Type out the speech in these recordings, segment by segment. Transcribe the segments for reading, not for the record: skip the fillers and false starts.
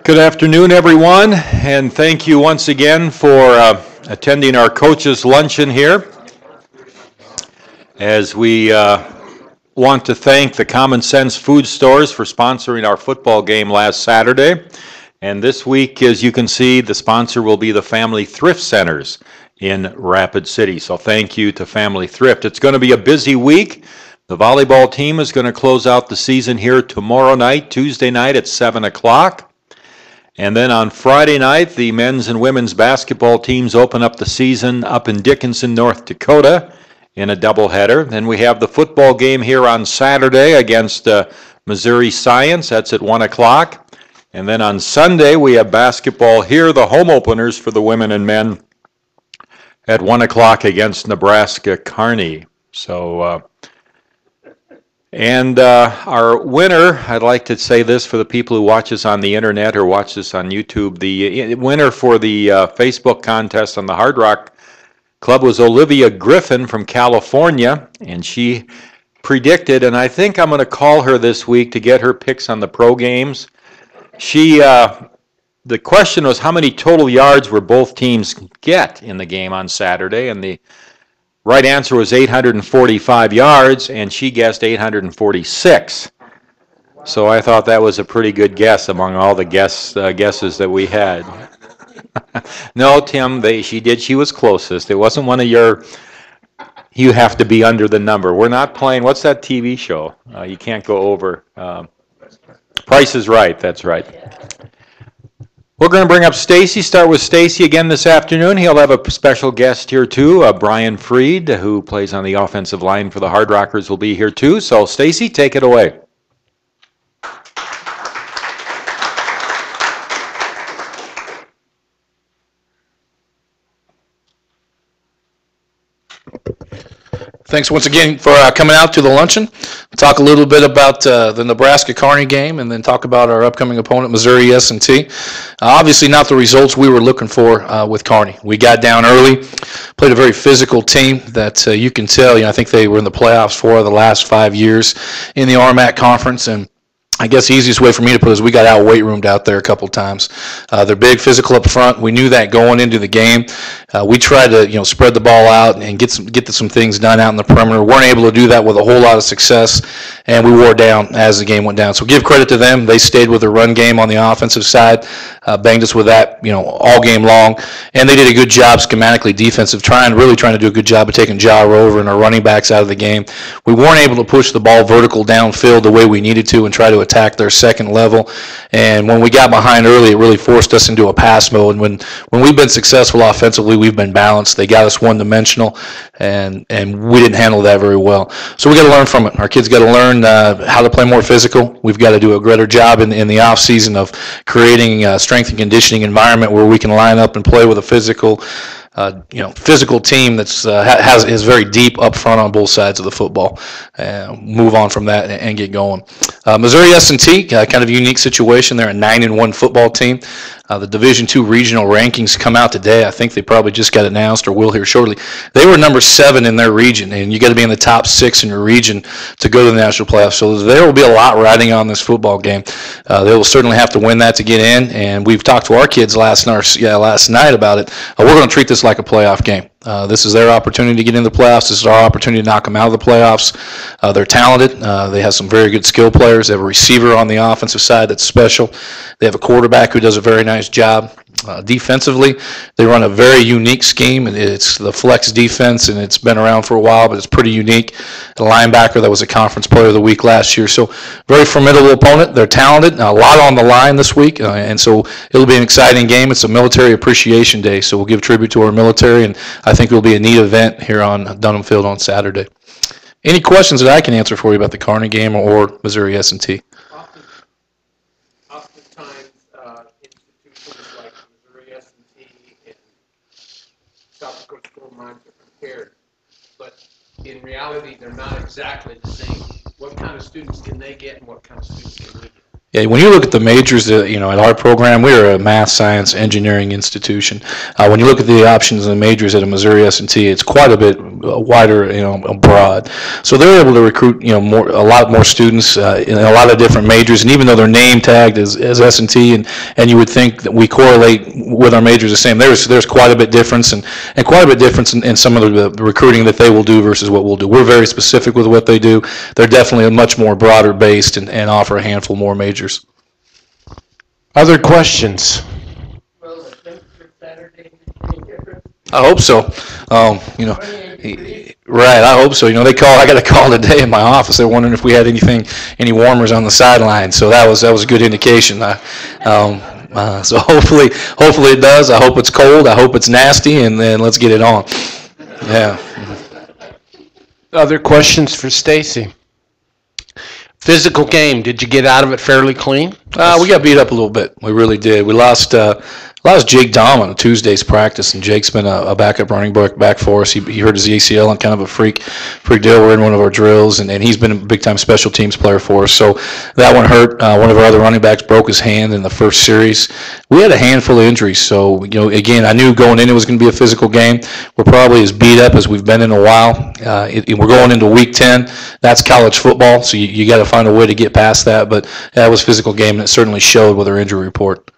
Good afternoon, everyone, and thank you once again for attending our coaches' luncheon here. As we want to thank the Common Sense Food Stores for sponsoring our football game last Saturday. And this week, as you can see, the sponsor will be the Family Thrift Centers in Rapid City. So thank you to Family Thrift. It's going to be a busy week. The volleyball team is going to close out the season here tomorrow night, Tuesday night at 7 o'clock. And then on Friday night, the men's and women's basketball teams open up the season up in Dickinson, North Dakota in a doubleheader. Then we have the football game here on Saturday against Missouri Science. That's at 1 o'clock. And then on Sunday, we have basketball here, the home openers for the women and men at 1 o'clock against Nebraska Kearney. So, our winner, I'd like to say this for the people who watch us on the internet or watch this on YouTube, the winner for the Facebook contest on the Hardrock Club was Olivia Griffin from California, and she predicted, and I think I'm going to call her this week to get her picks on the pro games. The question was how many total yards will both teams get in the game on Saturday, and the right answer was 845 yards, and she guessed 846. So I thought that was a pretty good guess among all the guesses that we had. No, Tim, she was closest. It wasn't one of your, you have to be under the number. We're not playing, what's that TV show? You can't go over. Price is Right, that's right. We're going to bring up Stacy, start with Stacy again this afternoon. He'll have a special guest here too, Brian Freed, who plays on the offensive line for the Hard Rockers, will be here too. So Stacy, take it away. Thanks once again for coming out to the luncheon. We'll talk a little bit about the Nebraska Kearney game and then talk about our upcoming opponent, Missouri S&T. Obviously not the results we were looking for with Kearney. We got down early, played a very physical team that you can tell, I think they were in the playoffs for the last 5 years in the RMAC conference, and I guess the easiest way for me to put it is we got out weight roomed out there a couple times. They're big, physical up front. We knew that going into the game. We tried to spread the ball out and get some things done out in the perimeter. Weren't able to do that with a whole lot of success, and we wore down as the game went down. So give credit to them. They stayed with the run game on the offensive side, banged us with that all game long, and they did a good job schematically defensive, really trying to do a good job of taking Ja Rover and our running backs out of the game. We weren't able to push the ball vertical downfield the way we needed to and try to attack their second level, and when we got behind early, it really forced us into a pass mode. When we've been successful offensively, we've been balanced. They got us one-dimensional, and we didn't handle that very well. So we got to learn from it. Our kids got to learn how to play more physical. We've got to do a greater job in the off season of creating a strength and conditioning environment where we can line up and play with a physical team that's is very deep up front on both sides of the football. Move on from that and get going. Missouri S&T, kind of a unique situation. They're a 9-1 football team. The Division II regional rankings come out today. I think they probably just got announced or will here shortly. They were number 7 in their region, and you got to be in the top 6 in your region to go to the national playoffs. So there will be a lot riding on this football game. They will certainly have to win that to get in, and we've talked to our kids last night about it. We're going to treat this like a playoff game. This is their opportunity to get into the playoffs. This is our opportunity to knock them out of the playoffs. They're talented. They have some very good skill players. They have a receiver on the offensive side that's special. They have a quarterback who does a very nice job. Defensively, they run a very unique scheme, and it's the flex defense, and it's been around for a while, but it's pretty unique. A linebacker that was a conference player of the week last year. So very formidable opponent. They're talented. A lot on the line this week, and so it'll be an exciting game. It's a Military Appreciation Day, so we'll give tribute to our military, and I think it'll be a neat event here on Dunham Field on Saturday. Any questions that I can answer for you about the Kearney game or Missouri S&T? Oftentimes, institutions like Missouri S&T and South Dakota Mines are compared, but in reality, they're not exactly the same. What kind of students can they get, and what kind of students can we get? Yeah, when you look at the majors, at our program, we're a math, science, engineering institution. When you look at the options in the majors at a Missouri S&T, it's quite a bit wider, broad. So they're able to recruit, a lot more students in a lot of different majors. And even though they're name tagged as S&T, and you would think that we correlate with our majors the same, there's quite a bit difference and quite a bit difference in some of the recruiting that they will do versus what we'll do. We're very specific with what they do. They're definitely much more broader based and offer a handful more majors. Other questions? Will the temperature Saturday make any difference? I hope so. Right, I hope so. I got a call today in my office. They're wondering if we had any warmers on the sideline. So that was a good indication. So hopefully it does. I hope it's cold. I hope it's nasty, and then let's get it on. Yeah. Other questions for Stacy? Physical game, did you get out of it fairly clean? We got beat up a little bit. We really did. We lost Jake Dahm on Tuesday's practice, and Jake's been a backup running back for us. He hurt his ACL on kind of a freak deal. We're in one of our drills, and he's been a big-time special teams player for us. So that one hurt. One of our other running backs broke his hand in the first series. We had a handful of injuries. So, again, I knew going in it was going to be a physical game. We're probably as beat up as we've been in a while. We're going into week 10. That's college football, so you got to find a way to get past that. But that was a physical game, and it certainly showed with our injury report.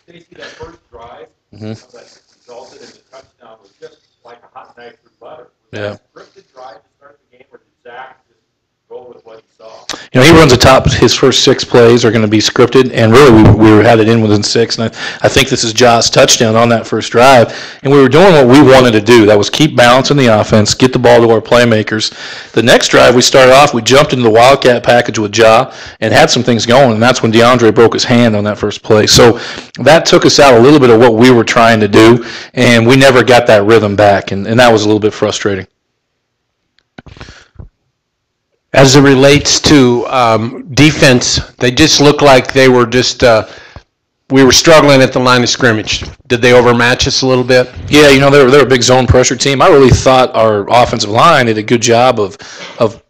Stacy, that first drive that resulted in the touchdown was just like a hot knife through butter. Was that a scripted drive to start the game, or did Zach just go with what he saw? He runs his first 6 plays are going to be scripted, and really we had it in within 6. And I think this is Josh's touchdown on that first drive. And we were doing what we wanted to do. That was keep balancing the offense, get the ball to our playmakers. The next drive we started off, we jumped into the Wildcat package with Ja and had some things going, and that's when DeAndre broke his hand on that first play. So that took us out a little bit of what we were trying to do, and we never got that rhythm back, and that was a little bit frustrating. As it relates to defense, they just looked like they were just we were struggling at the line of scrimmage. Did they overmatch us a little bit? Yeah, they're a big zone pressure team. I really thought our offensive line did a good job of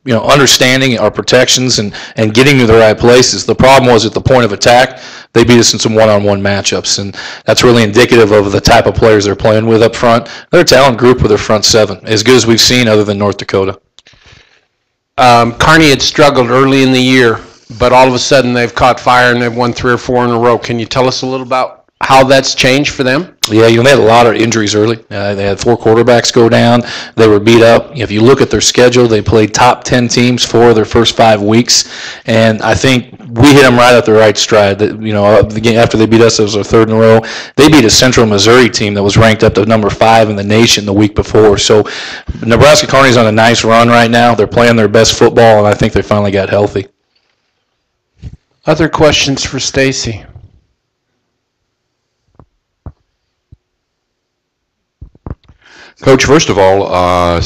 understanding our protections and getting to the right places. The problem was at the point of attack, they beat us in some one-on-one matchups, and that's really indicative of the type of players they're playing with up front. They're a talent group with their front 7, as good as we've seen other than North Dakota. Kearney had struggled early in the year, but all of a sudden they've caught fire and they've won 3 or 4 in a row. Can you tell us a little about how that's changed for them? Yeah, they had a lot of injuries early. They had 4 quarterbacks go down. They were beat up. If you look at their schedule, they played top 10 teams for their first 5 weeks, and I think we hit them right at the right stride. The game after they beat us, it was their 3rd in a row. They beat a Central Missouri team that was ranked up to number 5 in the nation the week before. So Nebraska Kearney's on a nice run right now. They're playing their best football, and I think they finally got healthy. Other questions for Stacy? Coach, first of all,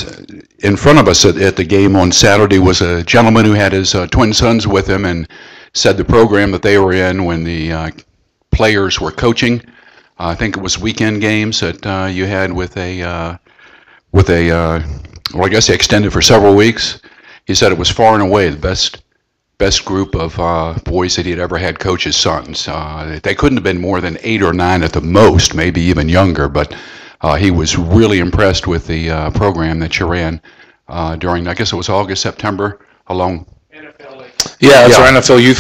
in front of us at the game on Saturday was a gentleman who had his twin sons with him and said the program that they were in when the players were coaching. I think it was weekend games that you had with a well, I guess they extended for several weeks. He said it was far and away the best group of boys that he had ever had coach his sons. They couldn't have been more than 8 or 9 at the most, maybe even younger, but he was really impressed with the program that you ran during, I guess it was August, September, along. Yeah, that's our NFL Youth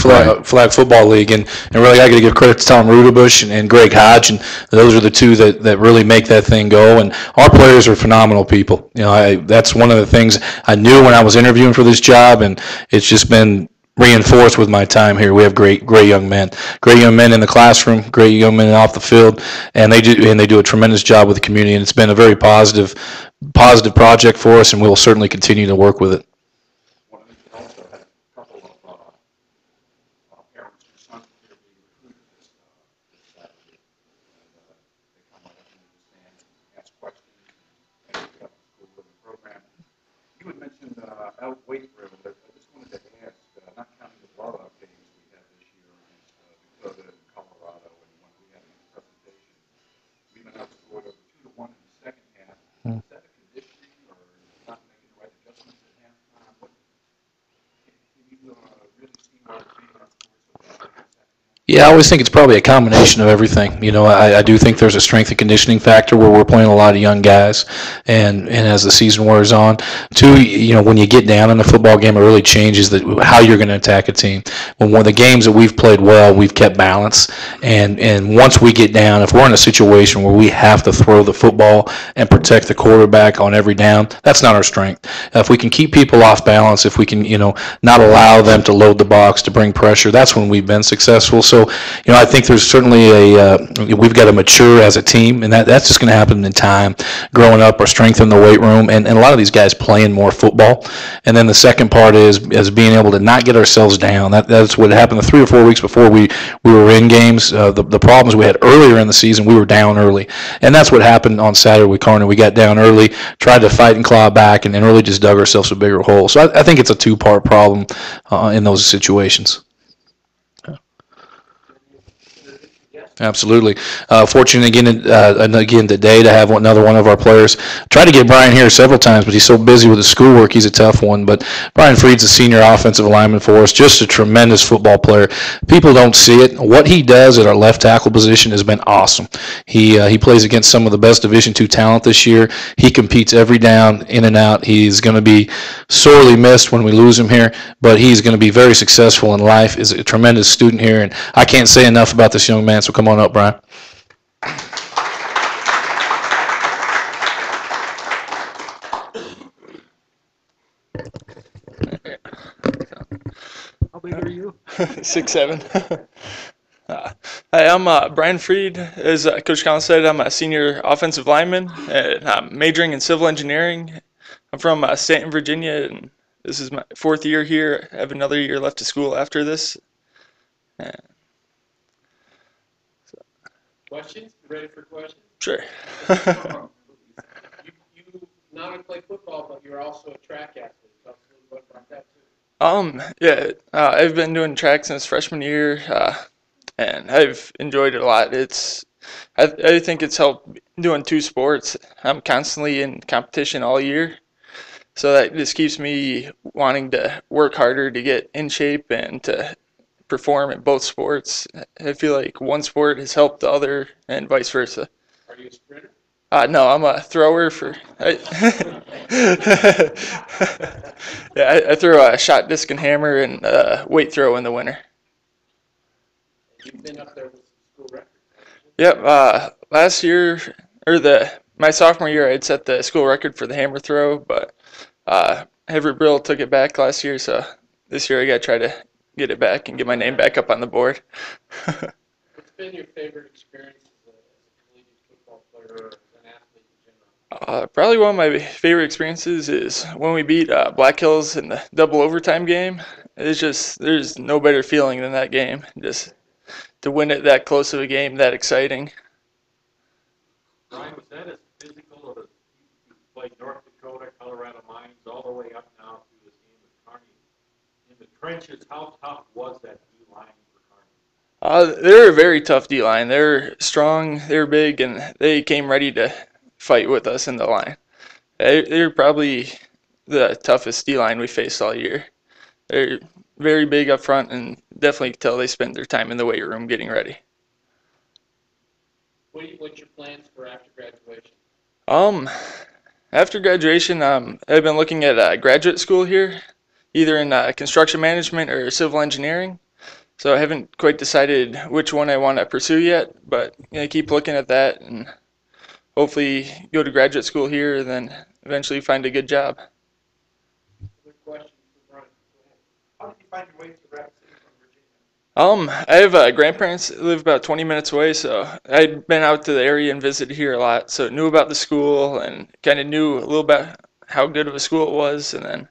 Flag Football League, and really I got to give credit to Tom Rudabush and Greg Hodge, and those are the 2 that really make that thing go. And our players are phenomenal people. That's one of the things I knew when I was interviewing for this job, and it's just been reinforced with my time here. We have great young men in the classroom, great young men off the field, and they do a tremendous job with the community. And it's been a very positive project for us, and we'll certainly continue to work with it. You had mentioned out weight room, but I just wanted to ask, not counting the blowout games we had this year against Dakota and Colorado, and when we had a presentation, we've been outscored over 2-1 in the second half. Is that a conditioning or not making the right adjustments at halftime? Can you really see why we're being outscored so badly in the second half? Yeah, I always think it's probably a combination of everything. You know, I do think there's a strength and conditioning factor where we're playing a lot of young guys, and as the season wears on. Two, you know, when you get down in a football game, it really changes how you're going to attack a team. When one of the games that we've played well, we've kept balance, and once we get down, if we're in a situation where we have to throw the football and protect the quarterback on every down, that's not our strength. If we can keep people off balance, if we can, you know, not allow them to load the box to bring pressure, that's when we've been successful. So, you know, I think there's certainly we've got to mature as a team, and that's just going to happen in time. Growing up, our strength in the weight room, and a lot of these guys playing more football. And then the second part is being able to not get ourselves down. That's what happened the 3 or 4 weeks before we were in games. The problems we had earlier in the season, we were down early. And that's what happened on Saturday with Kearney. We got down early, tried to fight and claw back, and really just dug ourselves a bigger hole. So I think it's a two-part problem in those situations. Absolutely. Fortunate again today to have another one of our players. Tried to get Brian here several times, but he's so busy with his schoolwork, he's a tough one. But Brian Freed's a senior offensive lineman for us, just a tremendous football player. People don't see it. What he does at our left tackle position has been awesome. He plays against some of the best Division II talent this year. He competes every down, in and out. He's going to be sorely missed when we lose him here, but he's going to be very successful in life. Is a tremendous student here, and I can't say enough about this young man, so come on up, Brian. How big are you? 6'7". Hi, I'm Brian Freed. As Coach Collins said, I'm a senior offensive lineman, and I'm majoring in civil engineering. I'm from Stanton, Virginia, and this is my 4th year here. I have another year left of school after this. Questions? You ready for questions? Sure. You not only play football, but you're also a track athlete. Tell us a little bit about that too. I've been doing track since freshman year, and I've enjoyed it a lot. I think it's helped doing 2 sports. I'm constantly in competition all year, so that just keeps me wanting to work harder to get in shape and to perform in both sports. I feel like one sport has helped the other and vice versa. Are you a sprinter? No, I'm a thrower I throw a shot, disc, and hammer, and weight throw in the winter. You've been up there with the school record. Yep. Last year, my sophomore year, I'd set the school record for the hammer throw, but Everett Brill took it back last year, so this year I got to try to get it back and get my name back up on the board. What's been your favorite experience as a collegiate football player or as an athlete in general? Probably one of my favorite experiences is when we beat Black Hills in the double overtime game. It's just, there's no better feeling than that game. Just to win it that close of a game, that exciting. Brian, was that as physical as you played North Dakota, Colorado Mines, all the way up now to this game with Kearney? In the trenches, how tough was that D-line for Kearney? They're a very tough D-line. They're strong, they're big, and they came ready to fight with us in the line. They're probably the toughest D-line we faced all year. They're very big up front, and definitely tell they spend their time in the weight room getting ready. What's your plans for after graduation? After graduation, I've been looking at graduate school here, either in construction management or civil engineering. So I haven't quite decided which one I want to pursue yet, but keep looking at that and hopefully go to graduate school here and then eventually find a good job. Good question for Brian. How did you find your way to Rapid City from Virginia? I have grandparents that live about 20 minutes away, so I'd been out to the area and visited here a lot, so knew about the school and kind of knew a little bit how good of a school it was. And then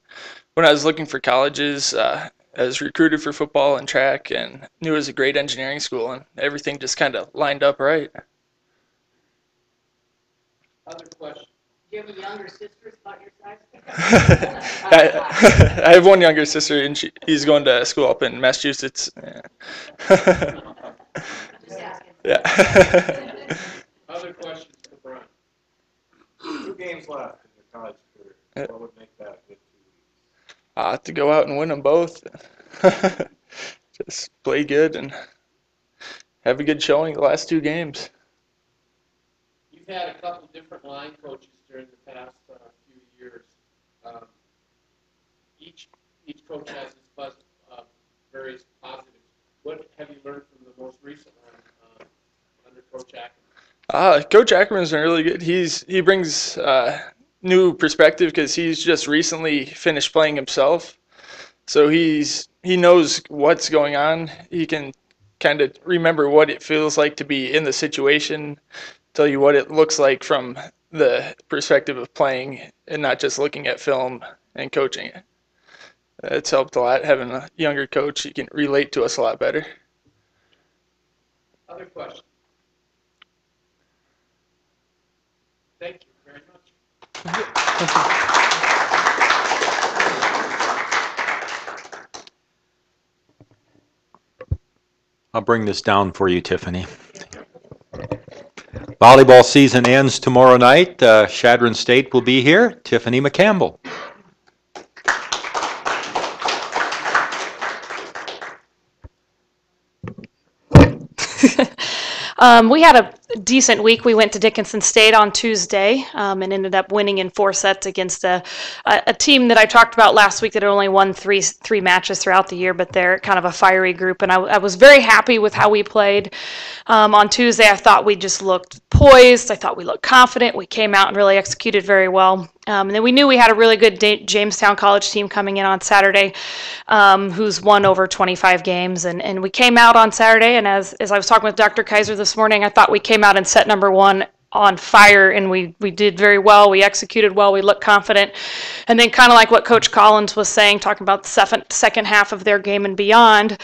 when I was looking for colleges, I was recruited for football and track and knew it was a great engineering school, and everything just kind of lined up right. Other questions? Do you have a younger sister about your size? I have one younger sister, and he's going to school up in Massachusetts. Just asking. Yeah. Other questions for Brian? 2 games left in your college career. What would make that a good 2 weeks? To go out and win them both. Just play good and have a good showing the last 2 games. You've had a couple different line coaches during the past few years. Each coach has his various positives. What have you learned from the most recent one under Coach Ackerman? Coach Ackerman's been really good. He brings new perspective because he's just recently finished playing himself. So he knows what's going on. He can kind of remember what it feels like to be in the situation, tell you what it looks like from the perspective of playing and not just looking at film and coaching it. It's helped a lot having a younger coach. He can relate to us a lot better. Other questions? Thank you very much. I'll bring this down for you, Tiffany. Volleyball season ends tomorrow night. Chadron State will be here. Tiffany McCampbell. We had a decent week. We went to Dickinson State on Tuesday and ended up winning in 4 sets against a team that I talked about last week that had only won three matches throughout the year, but they're kind of a fiery group. And I was very happy with how we played. On Tuesday, I thought we just looked poised. I thought we looked confident. We came out and really executed very well. And then we knew we had a really good Jamestown College team coming in on Saturday who's won over 25 games. And we came out on Saturday, and as I was talking with Dr. Kaiser this morning, I thought we came out in set number 1 on fire, and we did very well. We executed well. We looked confident. And then kind of like what Coach Collins was saying, talking about the second half of their game and beyond,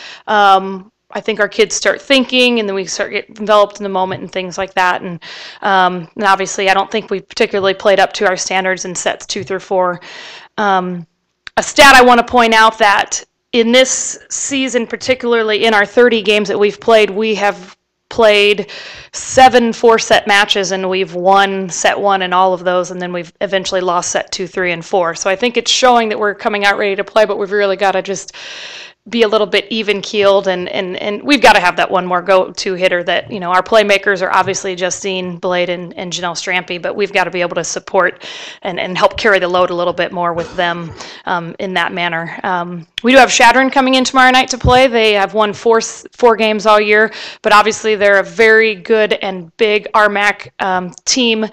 I think our kids start thinking, and then we start getting enveloped in the moment and things like that. And obviously, I don't think we particularly played up to our standards in sets 2 through 4. A stat I want to point out that in this season, particularly in our 30 games that we've played, we have played 7 4-set matches, and we've won set 1 in all of those, and then we've eventually lost set 2, 3, and 4. So I think it's showing that we're coming out ready to play, but we've really got to just be a little bit even-keeled, and we've got to have that one more go-to hitter that, you know, our playmakers are obviously Justine Blade and Janelle Strampy, but we've got to be able to support and help carry the load a little bit more with them in that manner. We do have Chadron coming in tomorrow night to play. They have won four games all year, but obviously they're a very good and big RMAC team.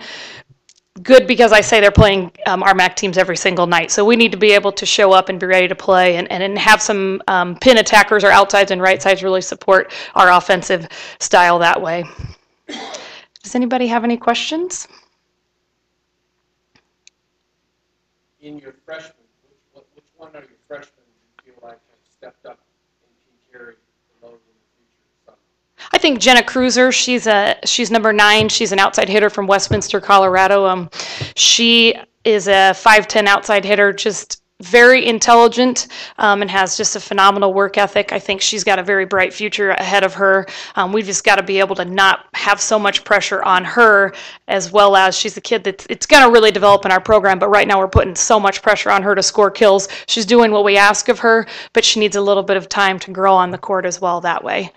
Good because I say they're playing RMAC teams every single night. So we need to be able to show up and be ready to play and have some pin attackers or outsides and right sides really support our offensive style that way. Does anybody have any questions? In your freshmen, which one are your freshmen you feel like have stepped up and can carry the load in the future? I think Jenna Cruiser, she's number 9. She's an outside hitter from Westminster, Colorado. She is a 5'10" outside hitter, just very intelligent and has just a phenomenal work ethic. I think she's got a very bright future ahead of her. We've just got to be able to not have so much pressure on her, as well as she's a kid that it's going to really develop in our program, but right now we're putting so much pressure on her to score kills. She's doing what we ask of her, but she needs a little bit of time to grow on the court as well that way.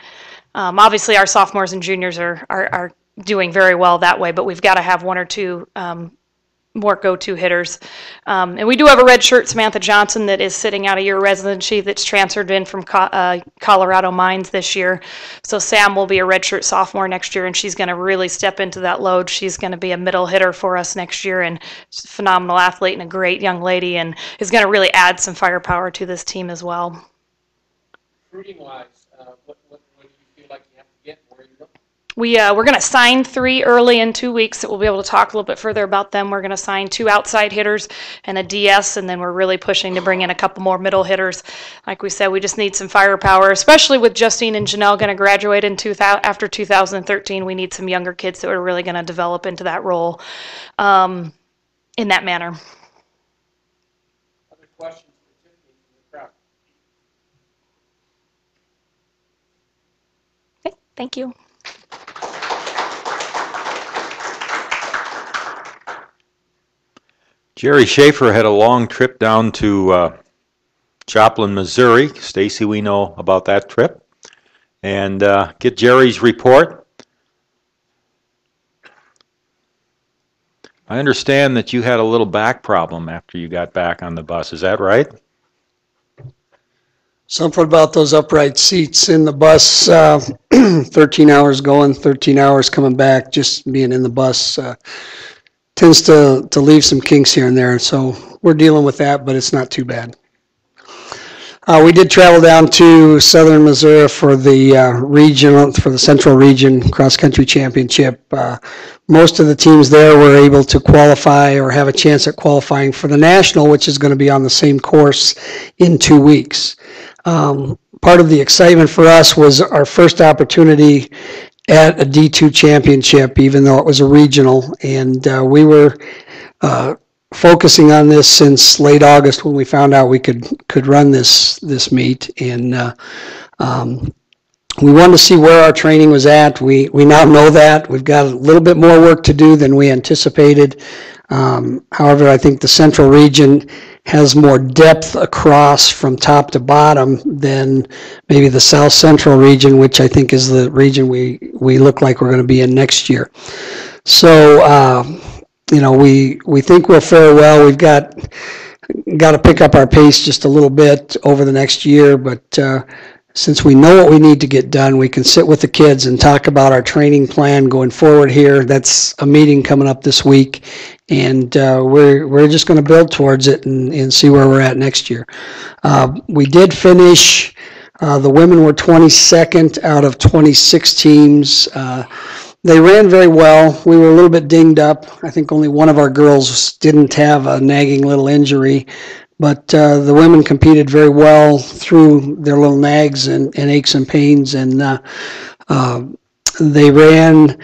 Obviously, our sophomores and juniors are doing very well that way, but we've got to have 1 or 2 more go-to hitters. And we do have a redshirt, Samantha Johnson, that is sitting out a year residency that's transferred in from Colorado Mines this year. So Sam will be a redshirt sophomore next year, and she's going to really step into that load. She's going to be a middle hitter for us next year, and she's a phenomenal athlete and a great young lady, and is going to really add some firepower to this team as well. Recruiting-wise, what do you feel like you have to get? Where are you looking? We're going to sign 3 early in 2 weeks that we'll be able to talk a little bit further about them. We're going to sign 2 outside hitters and a DS, and then we're really pushing to bring in a couple more middle hitters. Like we said, we just need some firepower, especially with Justine and Janelle going to graduate after 2013. We need some younger kids that are really going to develop into that role in that manner. Other questions for Tiffany from the crowd? Okay, thank you. Jerry Schafer had a long trip down to Joplin, Missouri. Stacy, we know about that trip. and get Jerry's report. I understand that you had a little back problem after you got back on the bus. Is that right? Something about those upright seats in the bus, 13 hours going, 13 hours coming back, just being in the bus tends to leave some kinks here and there. So we're dealing with that, but it's not too bad. We did travel down to southern Missouri for the Central Region Cross Country Championship. Most of the teams there were able to qualify or have a chance at qualifying for the National, which is going to be on the same course in 2 weeks. Part of the excitement for us was our first opportunity at a D2 championship, even though it was a regional, and we were focusing on this since late August when we found out we could run this meet, and we wanted to see where our training was at. We now know that we've got a little bit more work to do than we anticipated. However, I think the Central Region has more depth across from top to bottom than maybe the South Central Region, which I think is the region we look like we're going to be in next year. So, we think we'll fare well. We've got to pick up our pace just a little bit over the next year, but since we know what we need to get done, we can sit with the kids and talk about our training plan going forward here. That's a meeting coming up this week, and we're just going to build towards it and see where we're at next year. We did finish, the women were 22nd out of 26 teams. They ran very well. We were a little bit dinged up. I think only one of our girls didn't have a nagging little injury, but the women competed very well through their little nags and aches and pains, and they ran,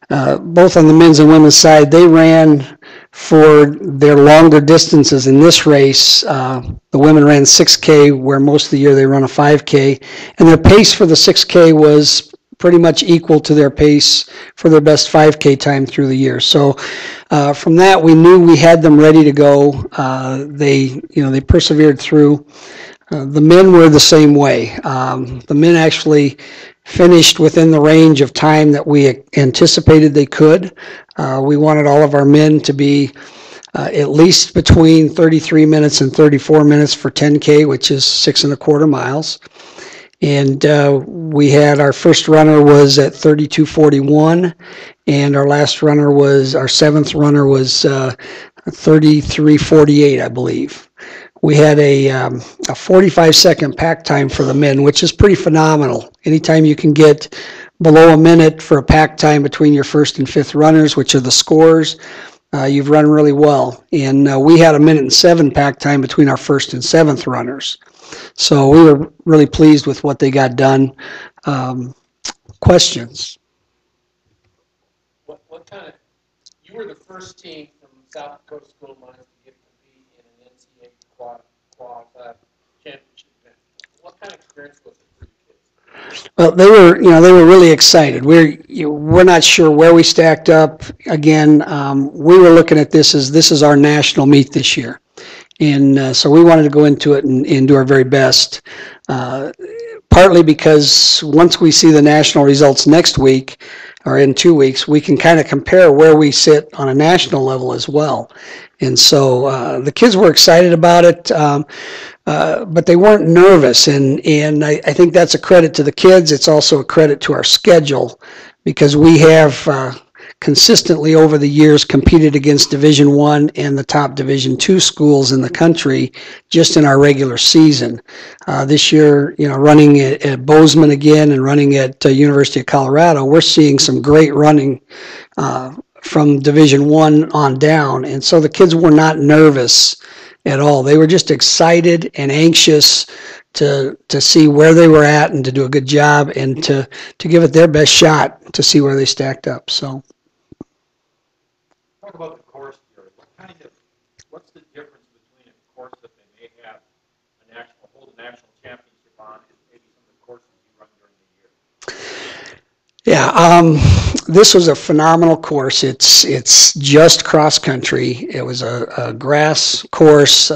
both on the men's and women's side, they ran for their longer distances in this race. The women ran 6K, where most of the year they run a 5K, and their pace for the 6K was pretty much equal to their pace for their best 5K time through the year. So from that, we knew we had them ready to go. They persevered through. The men were the same way. The men actually finished within the range of time that we anticipated they could. We wanted all of our men to be at least between 33 minutes and 34 minutes for 10K, which is 6.25 miles. And we had our first runner was at 32:41, and our seventh runner was 33:48, I believe. We had a 45-second pack time for the men, which is pretty phenomenal. Anytime you can get below a minute for a pack time between your first and fifth runners, which are the scorers, you've run really well. And we had a 1:07 pack time between our first and seventh runners. So we were really pleased with what they got done. Questions? What kind of, you were the first team from South Dakota School Mines to get to compete in an NCAA quad championship event. What kind of experience was it for you kids? Well, they were really excited. We're not sure where we stacked up. Again, we were looking at this is our national meet this year. And so we wanted to go into it and do our very best, partly because once we see the national results next week or in 2 weeks, we can kind of compare where we sit on a national level as well. And so the kids were excited about it, but they weren't nervous. And I think that's a credit to the kids. It's also a credit to our schedule, because we have consistently over the years competed against Division I and the top Division II schools in the country just in our regular season. This year, running at Bozeman again and running at University of Colorado, we're seeing some great running from Division I on down. And so the kids were not nervous at all. They were just excited and anxious to see where they were at and to do a good job and to give it their best shot to see where they stacked up. So. Talk about the course here. What's the difference between a course that they may have hold a national championship on and maybe some of the courses you run during the year? Yeah, this was a phenomenal course. It's just cross country. It was a grass course,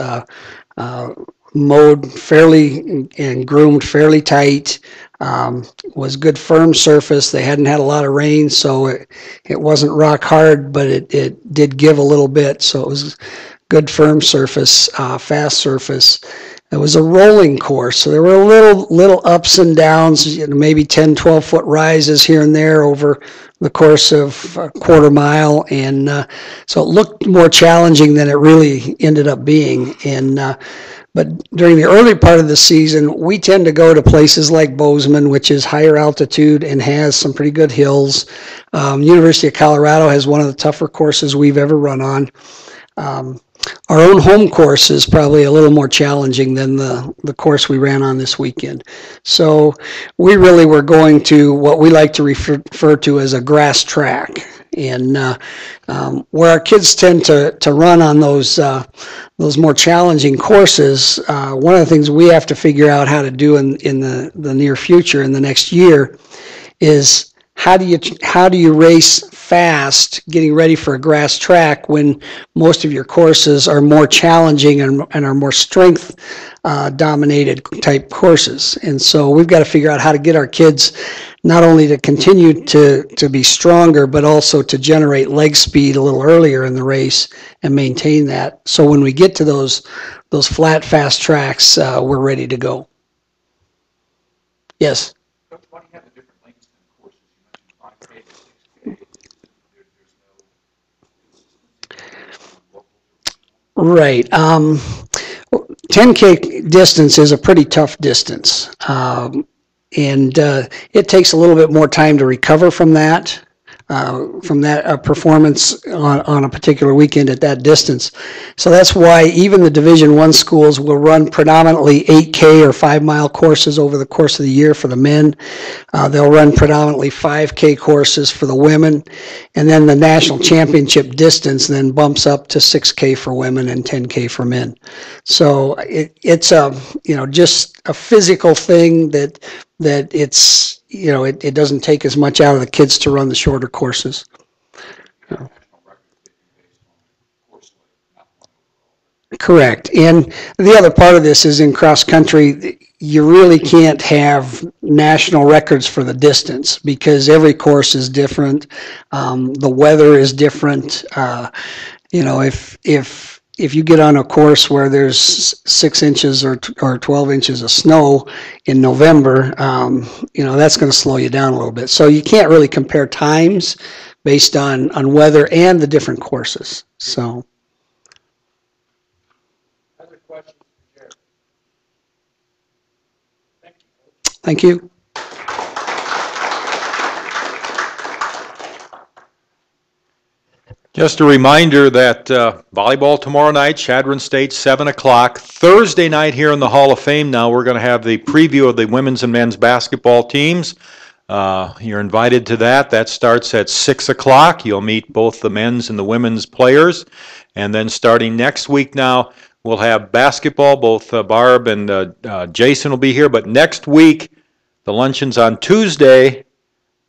mowed fairly and groomed fairly tight. Was good firm surface. They hadn't had a lot of rain, so it wasn't rock hard, but it did give a little bit. So it was good firm surface, fast surface. It was a rolling course, so there were little ups and downs, maybe 10, 12-foot rises here and there over the course of a quarter mile, and so it looked more challenging than it really ended up being. But during the early part of the season, we tend to go to places like Bozeman, which is higher altitude and has some pretty good hills. University of Colorado has one of the tougher courses we've ever run on. Our own home course is probably a little more challenging than the course we ran on this weekend. So we really were going to what we like to refer to as a grass track. And where our kids tend to run on those more challenging courses, one of the things we have to figure out how to do in the near future, in the next year, is how do you race fast getting ready for a grass track when most of your courses are more challenging and are more strength dominated type courses. And so we've got to figure out how to get our kids not only to continue to be stronger, but also to generate leg speed a little earlier in the race and maintain that. So when we get to those flat, fast tracks, we're ready to go. Yes? Why do you have the different lengths in courses? You mentioned 5K to 6K. Right. 10K distance is a pretty tough distance. And it takes a little bit more time to recover from that performance on a particular weekend at that distance. So that's why even the Division I schools will run predominantly 8K or 5-mile courses over the course of the year for the men. They'll run predominantly 5K courses for the women, and then the national championship distance then bumps up to 6K for women and 10K for men. So it's just a physical thing that it's, it doesn't take as much out of the kids to run the shorter courses. Correct. And the other part of this is in cross country, you really can't have national records for the distance because every course is different. The weather is different. If you get on a course where there's 6 inches or 12 inches of snow in November, that's going to slow you down a little bit. So you can't really compare times based on weather and the different courses. So. Other questions for Jerry? Thank you. Just a reminder that volleyball tomorrow night, Chadron State, 7 o'clock. Thursday night here in the Hall of Fame now, we're going to have the preview of the women's and men's basketball teams. You're invited to that. That starts at 6 o'clock. You'll meet both the men's and the women's players. And then starting next week now, we'll have basketball. Both Barb and Jason will be here. But next week, the luncheon's on Tuesday,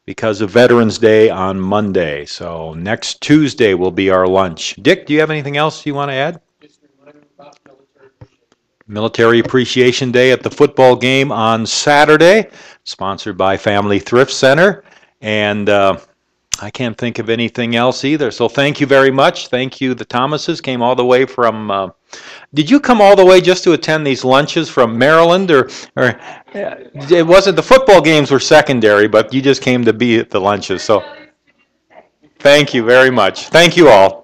because of Veterans Day on Monday. So next Tuesday will be our lunch. Dick, do you have anything else you want to add? Just remind them about Military Appreciation Day at the football game on Saturday, sponsored by Family Thrift Center. And I can't think of anything else either. So thank you very much. Thank you. The Thomases came all the way from... did you come all the way just to attend these lunches from Maryland? Or it wasn't, the football games were secondary, but you just came to be at the lunches. So thank you very much. Thank you all.